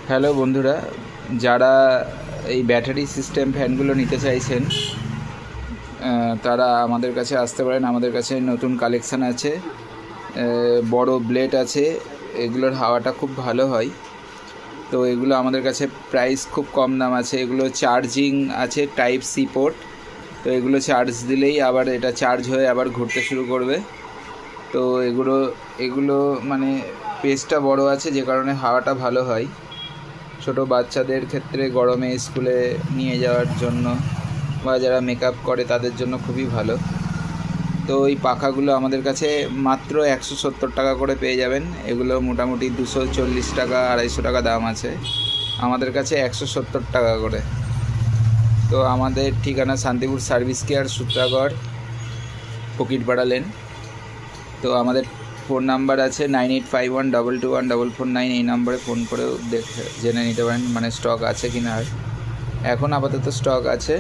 Hello বন্ধুরা, যারা এই ব্যাটারি সিস্টেম ফ্যানগুলো নিতে চাইছেন তারা আমাদের কাছে আসতে পারেন। আমাদের কাছে নতুন কালেকশান আছে, বড় ব্লেড আছে, এগুলোর হাওয়াটা খুব ভালো হয়। তো এগুলো আমাদের কাছে প্রাইস খুব কম দাম আছে। এগুলো চার্জিং আছে, টাইপ সি পোর্ট। তো এগুলো চার্জ দিলেই আবার এটা চার্জ হয়ে আবার ঘুরতে শুরু করবে। তো এগুলো মানে পেজটা বড় আছে, যে কারণে হাওয়াটা ভালো হয়। ছোট বাচ্চাদের ক্ষেত্রে গরমে স্কুলে নিয়ে যাওয়ার জন্য বা যারা মেকআপ করে তাদের জন্য খুবই ভালো। তো এই পাখাগুলো আমাদের কাছে মাত্র 170 টাকা করে পেয়ে যাবেন। এগুলো মোটামুটি 240 টাকা 250 টাকা দাম আছে, আমাদের কাছে 170 টাকা করে। তো আমাদের ঠিকানা Shantipur service care, Sutragarh, Fakirpara lane. তো আমাদের ফোন নাম্বার আছে 9851221449। এই নাম্বারে ফোন করেও জেনে নিতে পারেন মানে স্টক আছে কি না। এখন আপাতত স্টক আছে।